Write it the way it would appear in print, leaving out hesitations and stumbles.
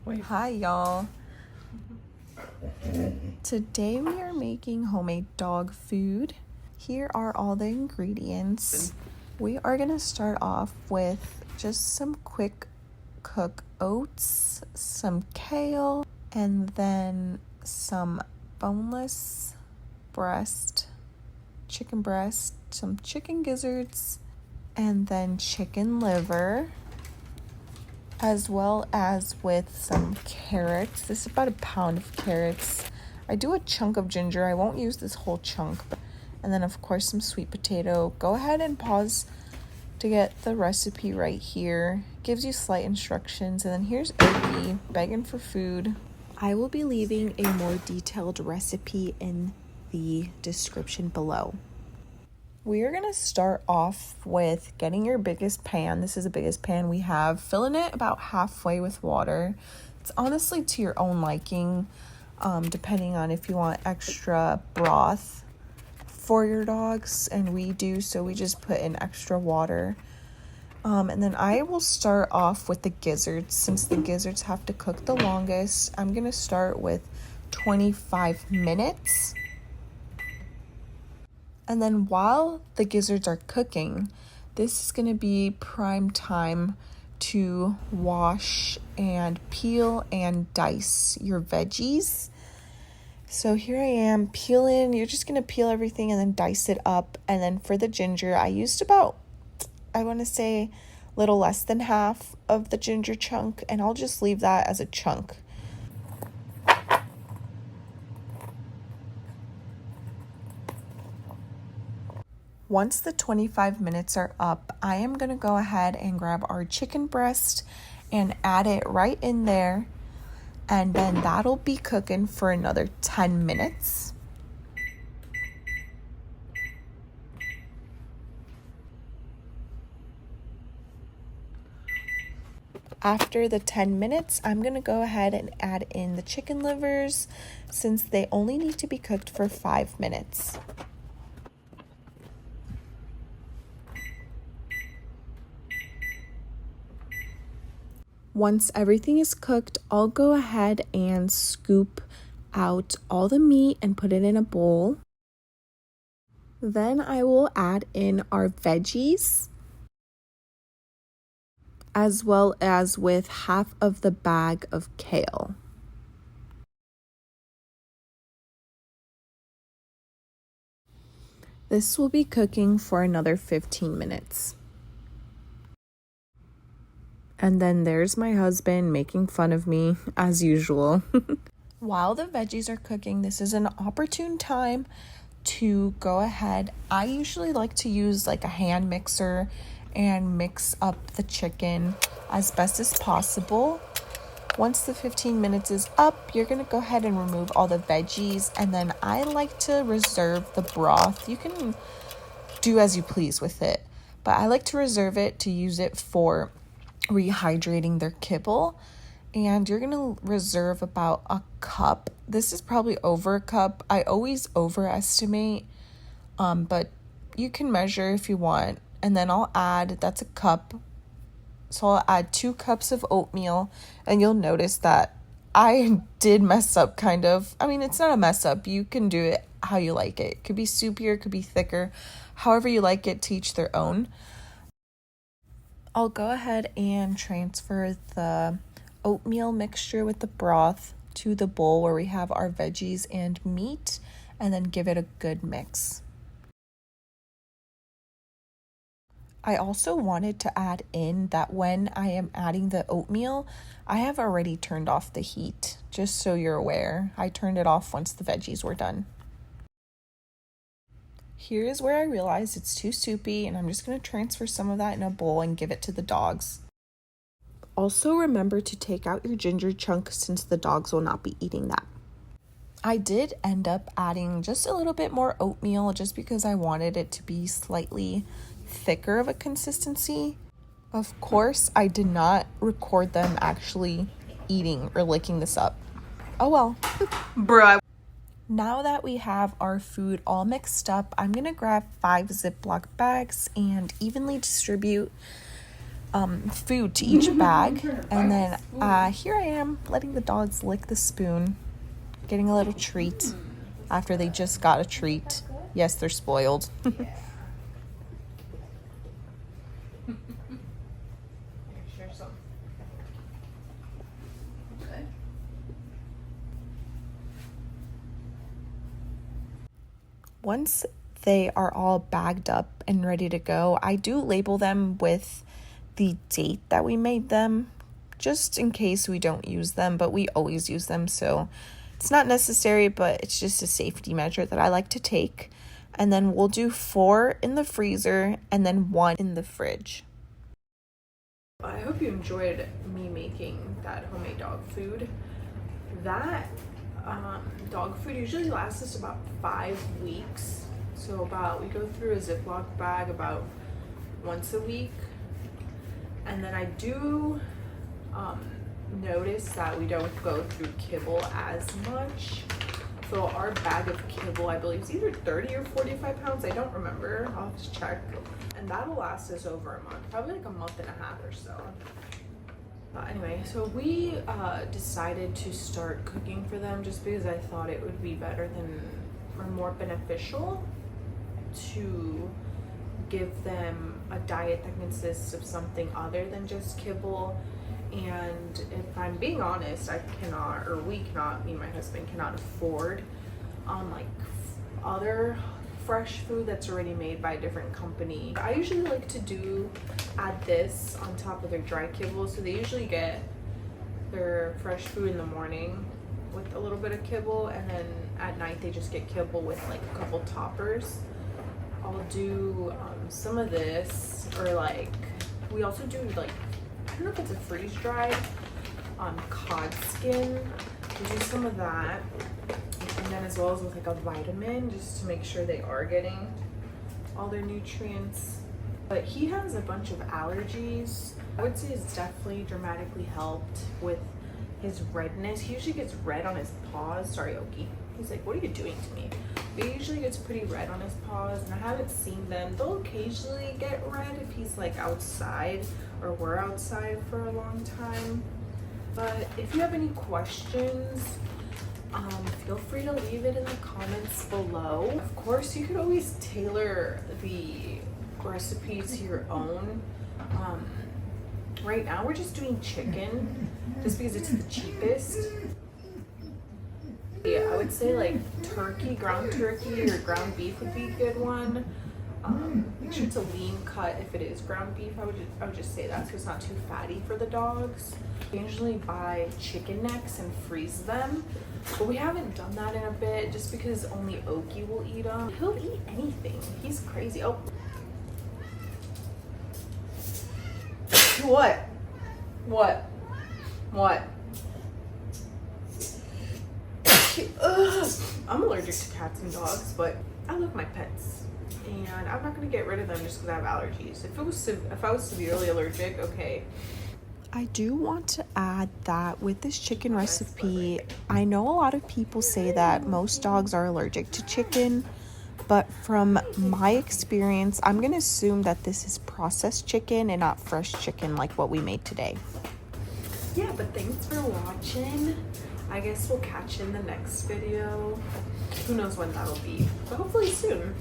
Hi y'all. Today we are making homemade dog food. Here are all the ingredients. We are gonna start off with just some quick cook oats, some kale, and then some boneless chicken breast, some chicken gizzards, and then chicken liver, as well as with some carrots. This is about a pound of carrots. I do a chunk of ginger. I won't use this whole chunk. And then, of course, some sweet potato. Go ahead and pause to get the recipe right here. Gives you slight instructions. And then here's Oaky begging for food. I will be leaving a more detailed recipe in the description below. We are going to start off with getting your biggest pan. This is the biggest pan we have. Filling it about halfway with water. It's honestly to your own liking, depending on if you want extra broth for your dogs. And we do, so we just put in extra water. And then I will start off with the gizzards. Since the gizzards have to cook the longest, I'm going to start with 25 minutes. And then while the gizzards are cooking, this is going to be prime time to wash and peel and dice your veggies. So here I am peeling. You're just going to peel everything and then dice it up. And then for the ginger, I used about, I want to say, a little less than half of the ginger chunk. And I'll just leave that as a chunk. Once the 25 minutes are up, I am going to go ahead and grab our chicken breast and add it right in there. And then that'll be cooking for another 10 minutes. After the 10 minutes, I'm going to go ahead and add in the chicken livers since they only need to be cooked for 5 minutes. Once everything is cooked, I'll go ahead and scoop out all the meat and put it in a bowl. Then I will add in our veggies, as well as with half of the bag of kale. This will be cooking for another 15 minutes. And then there's my husband making fun of me, as usual. While the veggies are cooking, this is an opportune time to go ahead. I usually like to use like a hand mixer and mix up the chicken as best as possible. Once the 15 minutes is up, you're going to go ahead and remove all the veggies. And then I like to reserve the broth. You can do as you please with it, but I like to reserve it to use it for rehydrating their kibble. And you're gonna reserve about a cup. This is probably over a cup. I always overestimate, but you can measure if you want. And then I'll add, that's a cup, so I'll add 2 cups of oatmeal. And you'll notice that I did mess up kind of. I mean, it's not a mess up. You can do it how you like it. It could be soupier, it could be thicker, however you like it, to each their own. I'll go ahead and transfer the oatmeal mixture with the broth to the bowl where we have our veggies and meat, and then give it a good mix. I also wanted to add in that when I am adding the oatmeal, I have already turned off the heat, just so you're aware. I turned it off once the veggies were done. Here is where I realized it's too soupy, and I'm just going to transfer some of that in a bowl and give it to the dogs. Also remember to take out your ginger chunk since the dogs will not be eating that. I did end up adding just a little bit more oatmeal just because I wanted it to be slightly thicker of a consistency. Of course, I did not record them actually eating or licking this up. Oh well. Bruh. Now that we have our food all mixed up, I'm going to grab 5 Ziploc bags and evenly distribute food to each bag. And then here I am letting the dogs lick the spoon, getting a little treat after they just got a treat. Yes, they're spoiled. Once they are all bagged up and ready to go, I do label them with the date that we made them, just in case we don't use them, but we always use them, so it's not necessary, but it's just a safety measure that I like to take. And then we'll do 4 in the freezer and then 1 in the fridge. I hope you enjoyed me making that homemade dog food. That dog food usually lasts us about 5 weeks. So we go through a Ziploc bag about once a week. And then I do notice that we don't go through kibble as much. So our bag of kibble, I believe, is either 30 or 45 pounds. I don't remember. I'll have to check. And that'll last us over a month, probably like a month and a half or so. Anyway, so we decided to start cooking for them just because I thought it would be better or more beneficial to give them a diet that consists of something other than just kibble. And if I'm being honest, we cannot, me and my husband cannot afford like other fresh food that's already made by a different company. I usually like to add this on top of their dry kibble, so they usually get their fresh food in the morning with a little bit of kibble, and then at night they just get kibble with like a couple toppers. I'll do some of this, or like we also do like, I don't know if it's a freeze dried cod skin. We do some of that. And then as well as with like a vitamin, just to make sure they are getting all their nutrients. But he has a bunch of allergies. I would say it's definitely dramatically helped with his redness. He usually gets red on his paws. Sorry, Oki. He's like, what are you doing to me? But he usually gets pretty red on his paws, and I haven't seen them. They'll occasionally get red if he's like outside or we're outside for a long time. But if you have any questions, feel free to leave it in the comments below. Of course, you could always tailor the recipe to your own. Right now we're just doing chicken just because it's the cheapest. Yeah, I would say like ground turkey or ground beef would be a good one. Make sure it's a lean cut. If it is ground beef, I would just say that so it's not too fatty for the dogs. I usually buy chicken necks and freeze them, but we haven't done that in a bit just because only Oki will eat them. He'll eat anything. He's crazy. Oh. What? I'm allergic to cats and dogs, but I love my pets, and I'm not gonna get rid of them just because I have allergies. If I was severely allergic, okay. I do want to add that with this chicken recipe, I know a lot of people say that most dogs are allergic to chicken, but from my experience, I'm gonna assume that this is processed chicken and not fresh chicken like what we made today. Yeah, but thanks for watching. I guess we'll catch you in the next video. Who knows when that'll be, but hopefully soon.